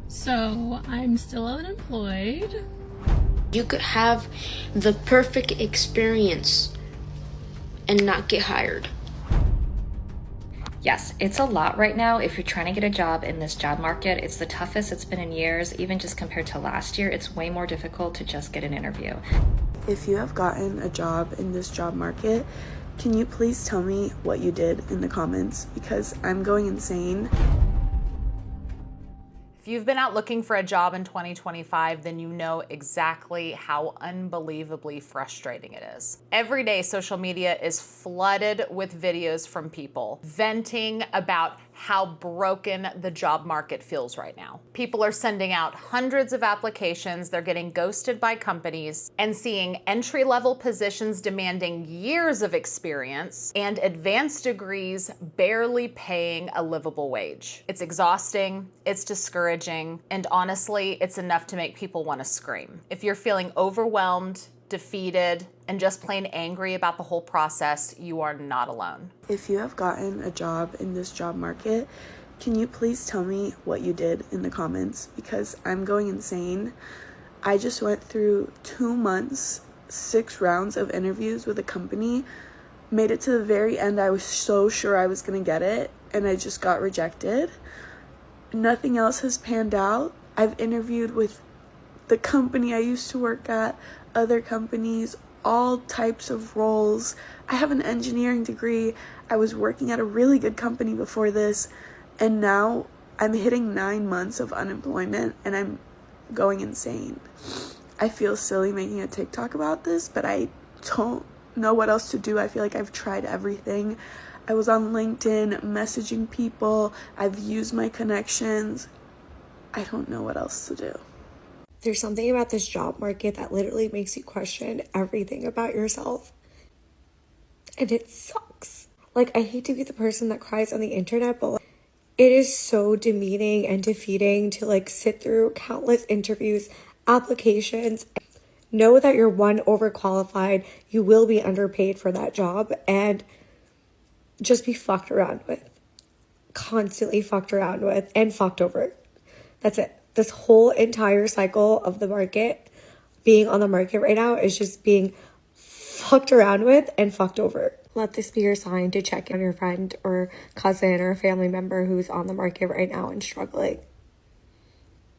So I'm still unemployed. You could have the perfect experience and not get hired. Yes, it's a lot right now. If you're trying to get a job in this job market, it's the toughest it's been in years. Even just compared to last year, it's way more difficult to just get an interview. If you have gotten a job in this job market, can you please tell me what you did in the comments? Because I'm going insane. If you've been out looking for a job in 2025, then you know exactly how unbelievably frustrating it is. Every day, social media is flooded with videos from people venting about how broken the job market feels right now. People are sending out hundreds of applications, they're getting ghosted by companies, and seeing entry-level positions demanding years of experience and advanced degrees barely paying a livable wage. It's exhausting, it's discouraging, and honestly, it's enough to make people want to scream. If you're feeling overwhelmed, defeated, and just plain angry about the whole process, you are not alone. If you have gotten a job in this job market, can you please tell me what you did in the comments? Because I'm going insane. I just went through 2 months, 6 rounds of interviews with a company, made it to the very end. I was so sure I was gonna get it, and I just got rejected. Nothing else has panned out. I've interviewed with the company I used to work at, other companies, all types of roles. I have an engineering degree. I was working at a really good company before this, and now I'm hitting 9 months of unemployment and I'm going insane. I feel silly making a TikTok about this, but I don't know what else to do. I feel like I've tried everything. I was on LinkedIn messaging people. I've used my connections. I don't know what else to do. There's something about this job market that literally makes you question everything about yourself. And it sucks. Like, I hate to be the person that cries on the internet, but it is so demeaning and defeating to sit through countless interviews, applications, know that you're overqualified, you will be underpaid for that job, and just be fucked around with. Constantly fucked around with and fucked over. That's it. This whole entire cycle of the market, being on the market right now, is just being fucked around with and fucked over. Let this be your sign to check on your friend or cousin or family member who's on the market right now and struggling.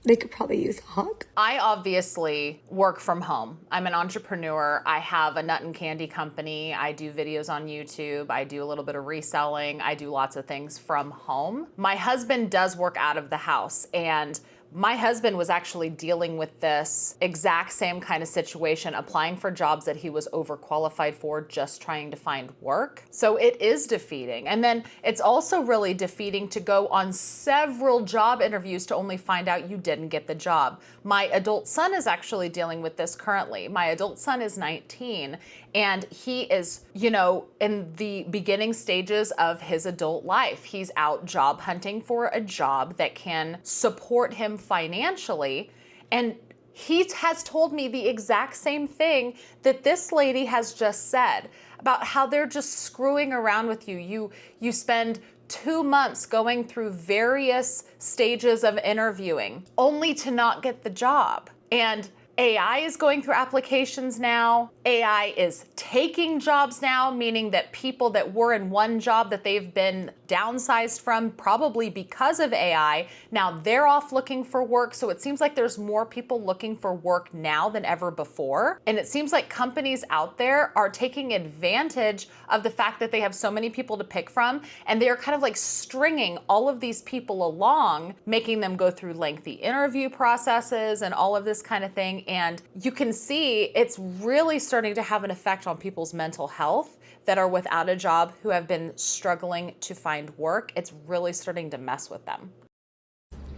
They could probably use a hug. I obviously work from home. I'm an entrepreneur. I have a nut and candy company. I do videos on YouTube. I do a little bit of reselling. I do lots of things from home. My husband does work out of the house, and my husband was actually dealing with this exact same kind of situation, applying for jobs that he was overqualified for, just trying to find work. So it is defeating. And then it's also really defeating to go on several job interviews to only find out you didn't get the job. My adult son is actually dealing with this currently. My adult son is 19, and he is, in the beginning stages of his adult life. He's out job hunting for a job that can support him financially. And he has told me the exact same thing that this lady has just said about how they're just screwing around with you. You spend 2 months going through various stages of interviewing only to not get the job. And AI is going through applications now. AI is taking jobs now, meaning that people that were in one job that they've been downsized from, probably because of AI, now they're off looking for work. So it seems like there's more people looking for work now than ever before. And it seems like companies out there are taking advantage of the fact that they have so many people to pick from, and they are kind of stringing all of these people along, making them go through lengthy interview processes and all of this kind of thing. And you can see it's really starting to have an effect on people's mental health that are without a job, who have been struggling to find work. It's really starting to mess with them.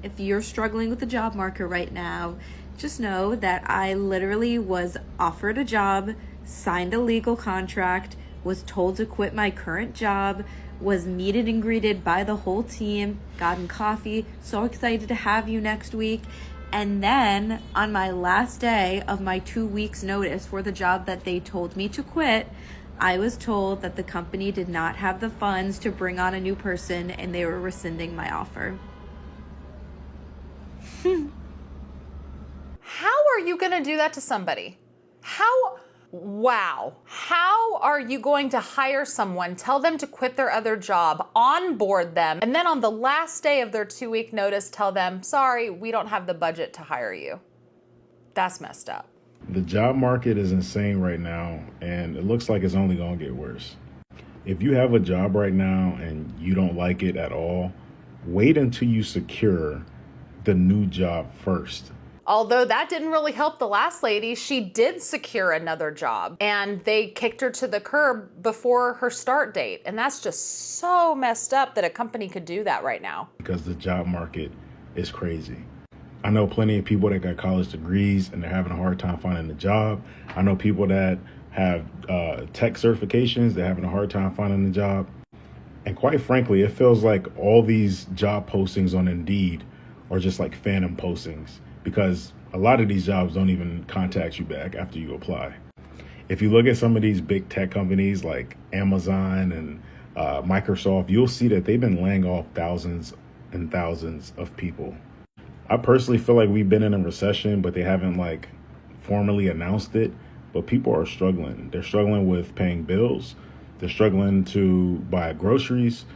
If you're struggling with the job market right now, just know that I literally was offered a job, signed a legal contract, was told to quit my current job, was meted and greeted by the whole team, gotten coffee, so excited to have you next week. And then on my last day of my 2 weeks notice for the job that they told me to quit, I was told that the company did not have the funds to bring on a new person and they were rescinding my offer. How are you going to do that to somebody? Wow. How are you going to hire someone, tell them to quit their other job, onboard them, and then on the last day of their 2-week notice, tell them, sorry, we don't have the budget to hire you? That's messed up. The job market is insane right now, and it looks like it's only going to get worse. If you have a job right now and you don't like it at all, wait until you secure the new job first. Although that didn't really help the last lady, she did secure another job and they kicked her to the curb before her start date. And that's just so messed up that a company could do that right now. Because the job market is crazy. I know plenty of people that got college degrees and they're having a hard time finding a job. I know people that have tech certifications, they're having a hard time finding a job. And quite frankly, it feels like all these job postings on Indeed are just like phantom postings, because a lot of these jobs don't even contact you back after you apply. If you look at some of these big tech companies like Amazon and Microsoft, you'll see that they've been laying off thousands and thousands of people. I personally feel like we've been in a recession, but they haven't like formally announced it. But people are struggling. They're struggling with paying bills. They're struggling to buy groceries,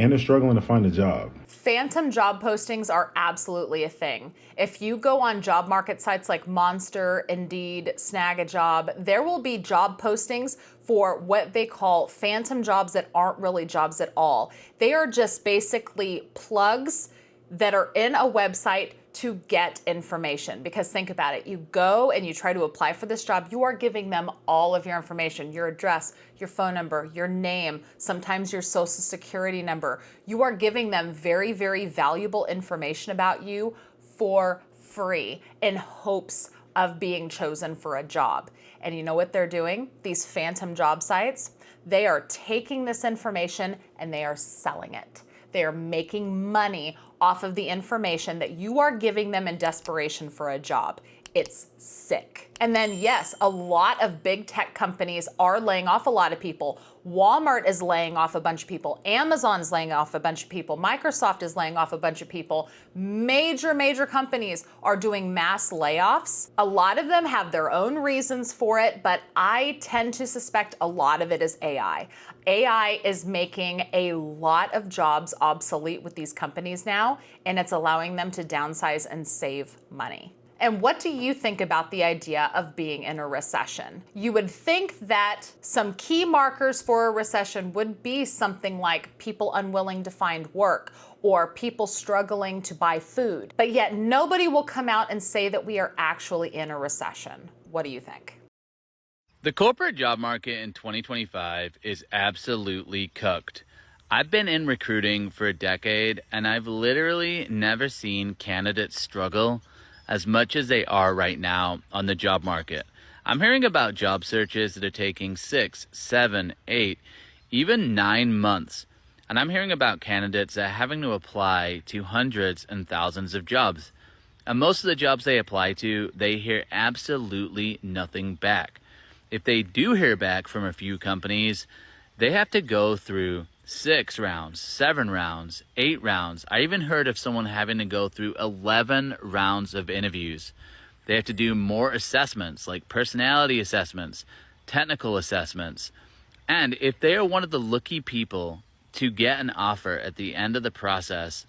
and they're struggling to find a job. Phantom job postings are absolutely a thing. If you go on job market sites like Monster, Indeed, Snag a Job, there will be job postings for what they call phantom jobs that aren't really jobs at all. They are just basically plugs that are in a website to get information. Because think about it, you go and you try to apply for this job, you are giving them all of your information, your address, your phone number, your name, sometimes your social security number. You are giving them very, very valuable information about you for free in hopes of being chosen for a job. And you know what they're doing? These phantom job sites, they are taking this information and they are selling it. They are making money off of the information that you are giving them in desperation for a job. It's sick. And then yes, a lot of big tech companies are laying off a lot of people. Walmart is laying off a bunch of people. Amazon's laying off a bunch of people. Microsoft is laying off a bunch of people. Major companies are doing mass layoffs. A lot of them have their own reasons for it, but I tend to suspect a lot of it is AI. AI is making a lot of jobs obsolete with these companies now, and it's allowing them to downsize and save money. And what do you think about the idea of being in a recession? You would think that some key markers for a recession would be something like people unwilling to find work or people struggling to buy food. But yet nobody will come out and say that we are actually in a recession. What do you think? The corporate job market in 2025 is absolutely cooked. I've been in recruiting for a decade, and I've literally never seen candidates struggle as much as they are right now on the job market. I'm hearing about job searches that are taking 6, 7, 8, even 9 months. And I'm hearing about candidates that are having to apply to hundreds and thousands of jobs. And most of the jobs they apply to, they hear absolutely nothing back. If they do hear back from a few companies, they have to go through 6 rounds, 7 rounds, 8 rounds. I even heard of someone having to go through 11 rounds of interviews. They have to do more assessments, like personality assessments, technical assessments. And if they are one of the lucky people to get an offer at the end of the process,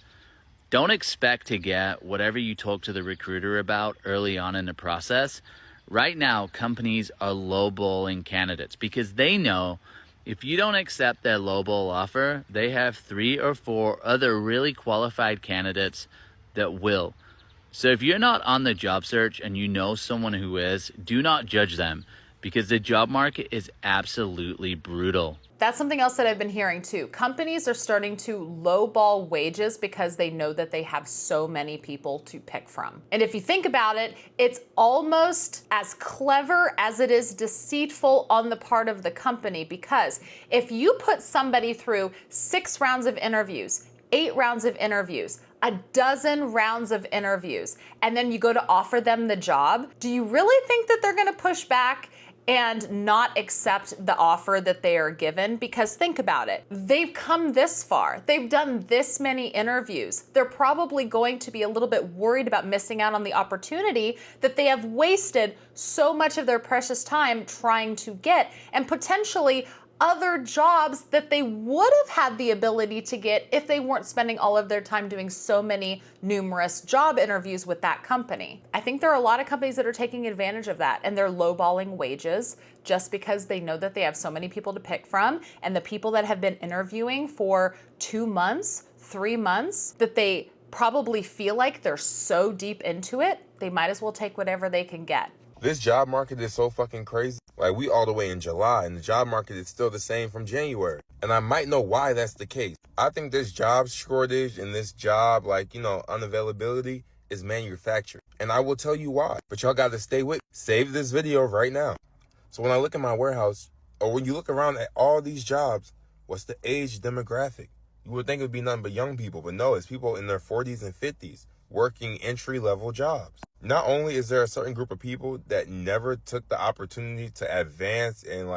don't expect to get whatever you talk to the recruiter about early on in the process. Right now, companies are lowballing candidates because they know if you don't accept their lowball offer, they have 3 or 4 other really qualified candidates that will. So if you're not on the job search and you know someone who is, do not judge them because the job market is absolutely brutal. That's something else that I've been hearing too. Companies are starting to lowball wages because they know that they have so many people to pick from. And if you think about it, it's almost as clever as it is deceitful on the part of the company, because if you put somebody through 6 rounds of interviews, 8 rounds of interviews, a dozen rounds of interviews, and then you go to offer them the job, do you really think that they're going to push back and not accept the offer that they are given, because think about it. They've come this far. They've done this many interviews. They're probably going to be a little bit worried about missing out on the opportunity that they have wasted so much of their precious time trying to get, and potentially other jobs that they would have had the ability to get if they weren't spending all of their time doing so many numerous job interviews with that company. I think there are a lot of companies that are taking advantage of that, and they're lowballing wages just because they know that they have so many people to pick from, and the people that have been interviewing for 2 months, 3 months, that they probably feel like they're so deep into it, they might as well take whatever they can get. This job market is so fucking crazy. Like, we all the way in July, and the job market is still the same from January. And I might know why that's the case. I think this job shortage and this job, unavailability is manufactured. And I will tell you why. But y'all got to stay with me. Save this video right now. So when I look at my warehouse, or when you look around at all these jobs, what's the age demographic? You would think it would be nothing but young people, but no, it's people in their 40s and 50s working entry-level jobs. Not only is there a certain group of people that never took the opportunity to advance and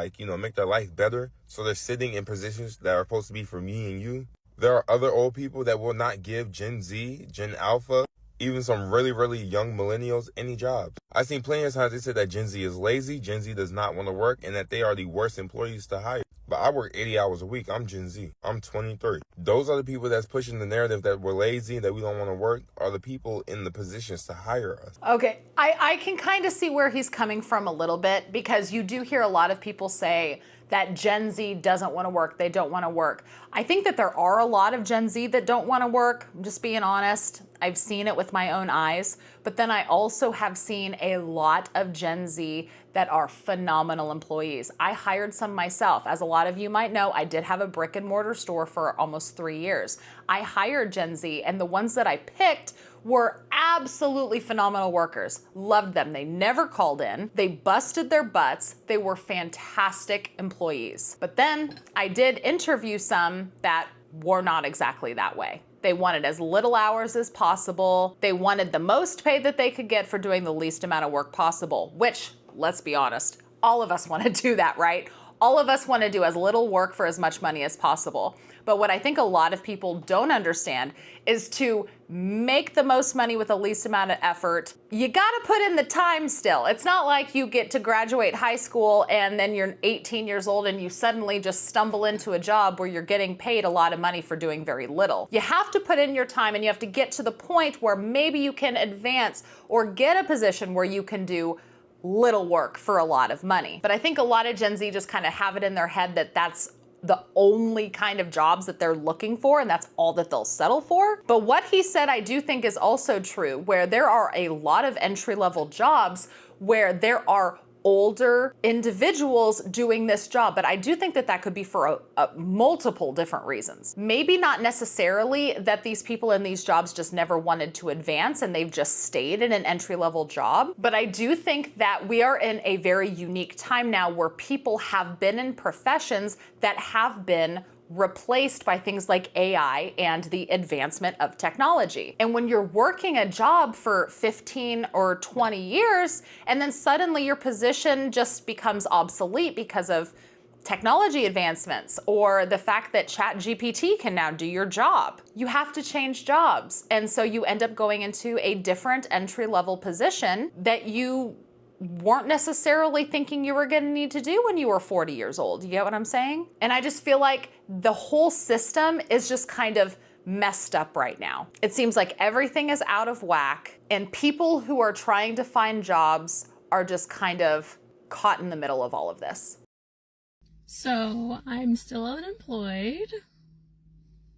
make their life better, so they're sitting in positions that are supposed to be for me and you. There are other old people that will not give Gen Z, Gen Alpha, even some really, really young millennials any jobs. I've seen plenty of times they say that Gen Z is lazy, Gen Z does not want to work, and that they are the worst employees to hire. But I work 80 hours a week. I'm Gen Z. I'm 23. Those are the people that's pushing the narrative that we're lazy, that we don't want to work, are the people in the positions to hire us. Okay, I can kind of see where he's coming from a little bit, because you do hear a lot of people say that Gen Z doesn't want to work, they don't want to work. I think that there are a lot of Gen Z that don't want to work, I'm just being honest. I've seen it with my own eyes, but then I also have seen a lot of Gen Z that are phenomenal employees. I hired some myself. As a lot of you might know, I did have a brick and mortar store for almost 3 years. I hired Gen Z, and the ones that I picked were absolutely phenomenal workers. Loved them. They never called in. They busted their butts. They were fantastic employees. But then I did interview some that were not exactly that way. They wanted as little hours as possible. They wanted the most pay that they could get for doing the least amount of work possible, which, let's be honest, all of us want to do that, right? All of us want to do as little work for as much money as possible. But what I think a lot of people don't understand is to make the most money with the least amount of effort. You got to put in the time still. It's not like you get to graduate high school and then you're 18 years old and you suddenly just stumble into a job where you're getting paid a lot of money for doing very little. You have to put in your time, and you have to get to the point where maybe you can advance or get a position where you can do little work for a lot of money. But I think a lot of Gen Z just kind of have it in their head that that's the only kind of jobs that they're looking for, and that's all that they'll settle for. But what he said, I do think is also true, where there are a lot of entry-level jobs where there are older individuals doing this job. But I do think that that could be for multiple different reasons. Maybe not necessarily that these people in these jobs just never wanted to advance and they've just stayed in an entry-level job. But I do think that we are in a very unique time now where people have been in professions that have been replaced by things like AI and the advancement of technology. And when you're working a job for 15 or 20 years, and then suddenly your position just becomes obsolete because of technology advancements or the fact that ChatGPT can now do your job, you have to change jobs. And so you end up going into a different entry-level position that you weren't necessarily thinking you were going to need to do when you were 40 years old. You get what I'm saying? And I just feel like the whole system is just kind of messed up right now. It seems like everything is out of whack, and people who are trying to find jobs are just kind of caught in the middle of all of this. So I'm still unemployed.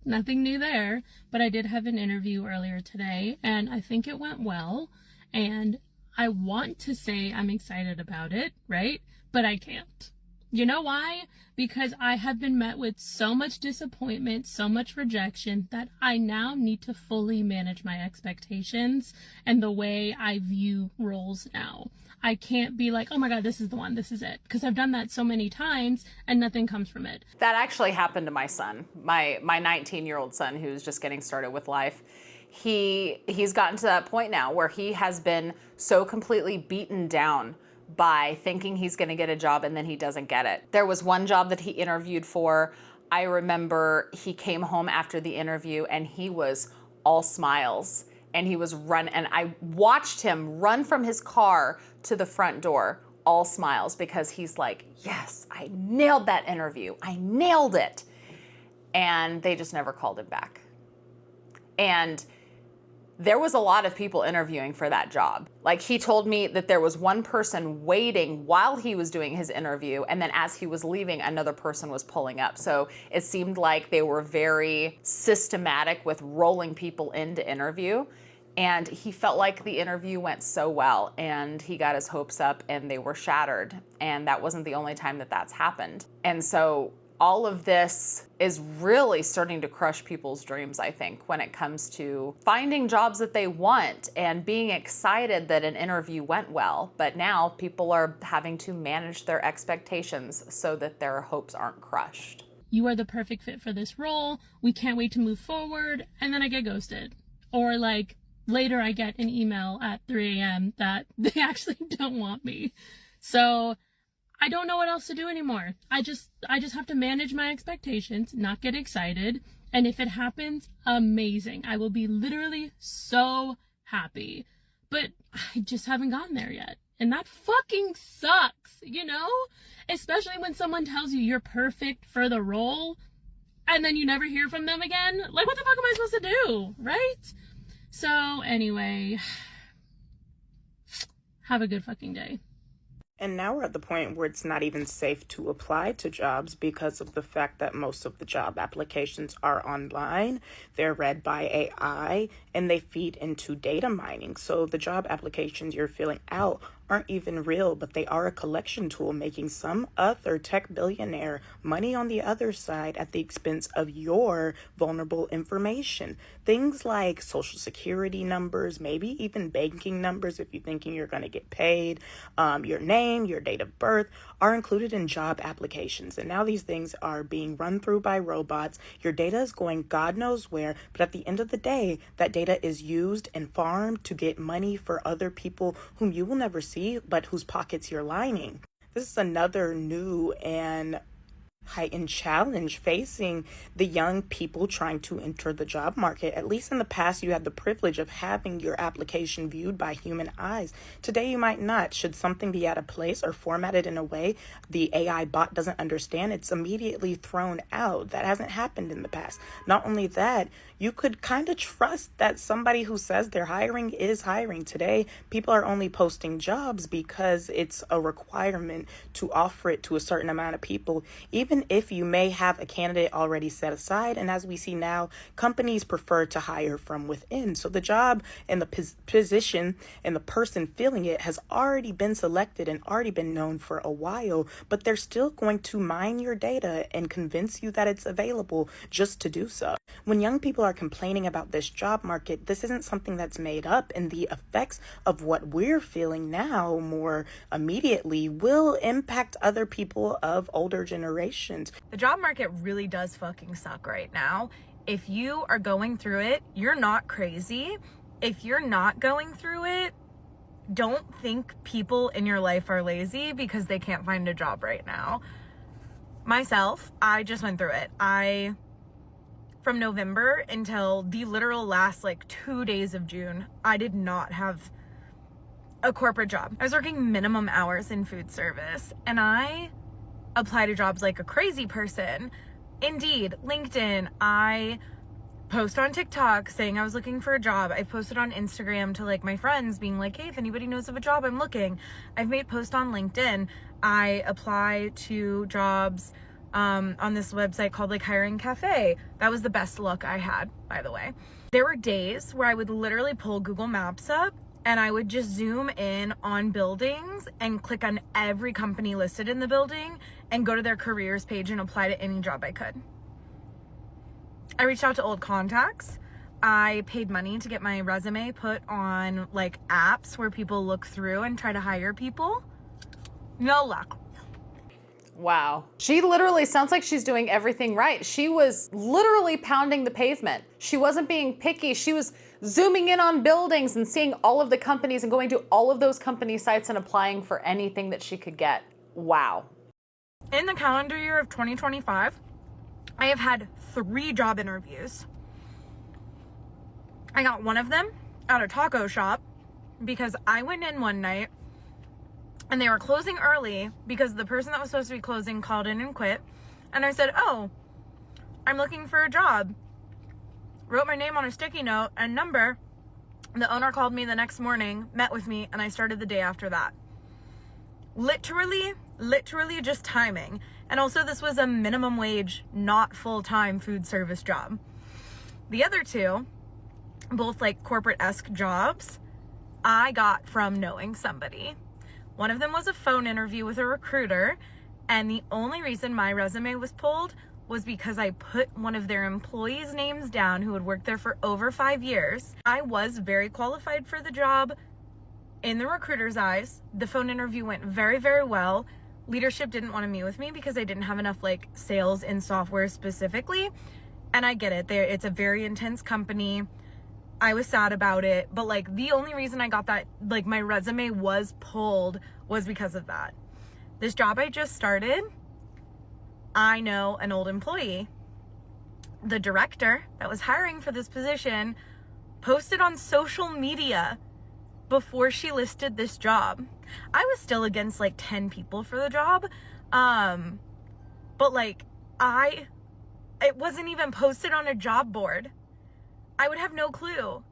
Nothing new there, but I did have an interview earlier today, and I think it went well. And I want to say I'm excited about it, right? But I can't. You know why? Because I have been met with so much disappointment, so much rejection, that I now need to fully manage my expectations and the way I view roles now. I can't be like, oh my God, this is the one, this is it. Because I've done that so many times and nothing comes from it. That actually happened to my son, my 19-year-old son who's just getting started with life. He's gotten to that point now where he has been so completely beaten down by thinking he's going to get a job and then he doesn't get it. There was one job that he interviewed for. I remember he came home after the interview and he was all smiles, and he was and I watched him run from his car to the front door, all smiles, because he's like, yes, I nailed that interview. I nailed it. And they just never called him back. And there was a lot of people interviewing for that job. Like, he told me that there was one person waiting while he was doing his interview, and then as he was leaving, another person was pulling up. So it seemed like they were very systematic with rolling people in to interview. And he felt like the interview went so well, and he got his hopes up and they were shattered. And that wasn't the only time that that's happened. And so all of this is really starting to crush people's dreams, I think, when it comes to finding jobs that they want and being excited that an interview went well. But now people are having to manage their expectations so that their hopes aren't crushed. You are the perfect fit for this role. We can't wait to move forward. And then I get ghosted. Or like later I get an email at 3 a.m. that they actually don't want me. So I don't know what else to do anymore. I just have to manage my expectations, not get excited. And if it happens, amazing. I will be literally so happy. But I just haven't gotten there yet. And that fucking sucks, you know? Especially when someone tells you you're perfect for the role and then you never hear from them again. Like, what the fuck am I supposed to do, right? So anyway, have a good fucking day. And now we're at the point where it's not even safe to apply to jobs because of the fact that most of the job applications are online. They're read by AI and they feed into data mining. So the job applications you're filling out aren't even real, but they are a collection tool, making some other tech billionaire money on the other side at the expense of your vulnerable information. Things like social security numbers, maybe even banking numbers if you're thinking you're going to get paid, your name, your date of birth are included in job applications. And now these things are being run through by robots. Your data is going God knows where, but at the end of the day, that data is used and farmed to get money for other people whom you will never see, but whose pockets you're lining. This is another new and heightened challenge facing the young people trying to enter the job market. At least in the past, you had the privilege of having your application viewed by human eyes. Today, you might not. Should something be out of place or formatted in a way the AI bot doesn't understand, it's immediately thrown out. That hasn't happened in the past. Not only that, you could kind of trust that somebody who says they're hiring is hiring. Today, people are only posting jobs because it's a requirement to offer it to a certain amount of people, even if you may have a candidate already set aside. And as we see now, companies prefer to hire from within. So the job and the position and the person filling it has already been selected and already been known for a while, but they're still going to mine your data and convince you that it's available just to do so. When young people are complaining about this job market, this isn't something that's made up, and the effects of what we're feeling now more immediately will impact other people of older generations. The job market really does fucking suck right now. If you are going through it, you're not crazy. If you're not going through it, don't think people in your life are lazy because they can't find a job right now. Myself, I just went through it. From November until the literal last 2 days of June, I did not have a corporate job. I was working minimum hours in food service, and I applied to jobs like a crazy person. Indeed, LinkedIn, I post on TikTok saying I was looking for a job. I posted on Instagram to my friends being like, hey, if anybody knows of a job, I'm looking. I've made posts on LinkedIn. I apply to jobs on this website called Hiring Cafe. That was the best luck I had, by the way. There were days where I would literally pull Google Maps up and I would just zoom in on buildings and click on every company listed in the building and go to their careers page and apply to any job I could. I reached out to old contacts. I paid money to get my resume put on apps where people look through and try to hire people. No luck. Wow. She literally sounds like she's doing everything right. She was literally pounding the pavement. She wasn't being picky. She was zooming in on buildings and seeing all of the companies and going to all of those company sites and applying for anything that she could get. Wow. In the calendar year of 2025, I have had 3 job interviews. I got one of them at a taco shop because I went in one night and they were closing early because the person that was supposed to be closing called in and quit. And I said, oh, I'm looking for a job. Wrote my name on a sticky note and number. The owner called me the next morning, met with me, and I started the day after that. Literally just timing. And also this was a minimum wage, not full-time food service job. The other 2, both like corporate-esque jobs, I got from knowing somebody. One of them was a phone interview with a recruiter, and the only reason my resume was pulled was because I put one of their employees' names down who had worked there for over 5 years. I was very qualified for the job in the recruiter's eyes. The phone interview went very, very well. Leadership didn't want to meet with me because I didn't have enough like sales in software specifically. And I get it. It's a very intense company. I was sad about it, but like the only reason I got that, like my resume was pulled, was because of that. This job I just started, I know an old employee. The director that was hiring for this position posted on social media before she listed this job. I was still against like 10 people for the job. But like it wasn't even posted on a job board. I would have no clue.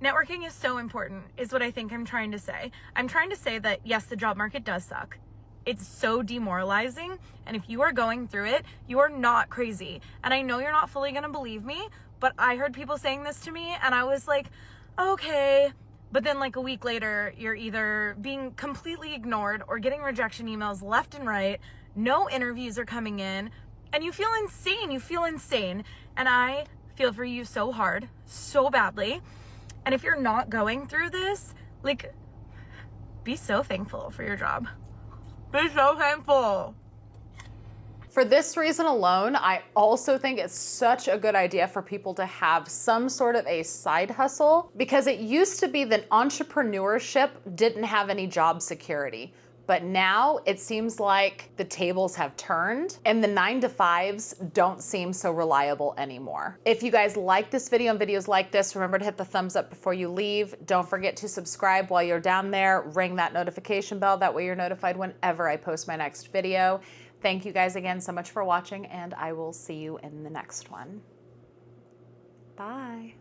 Networking is so important, is what I think I'm trying to say. I'm trying to say that yes, the job market does suck. It's so demoralizing. And if you are going through it, you are not crazy. And I know you're not fully gonna believe me, but I heard people saying this to me and I was like, okay. But then like a week later, you're either being completely ignored or getting rejection emails left and right. No interviews are coming in and you feel insane. And I feel for you so hard, so badly. And if you're not going through this, like, be so thankful for your job. Be so thankful. For this reason alone, I also think it's such a good idea for people to have some sort of a side hustle, because it used to be that entrepreneurship didn't have any job security. But now it seems like the tables have turned and the 9-to-5s don't seem so reliable anymore. If you guys like this video and videos like this, remember to hit the thumbs up before you leave. Don't forget to subscribe while you're down there. Ring that notification bell. That way you're notified whenever I post my next video. Thank you guys again so much for watching, and I will see you in the next one. Bye.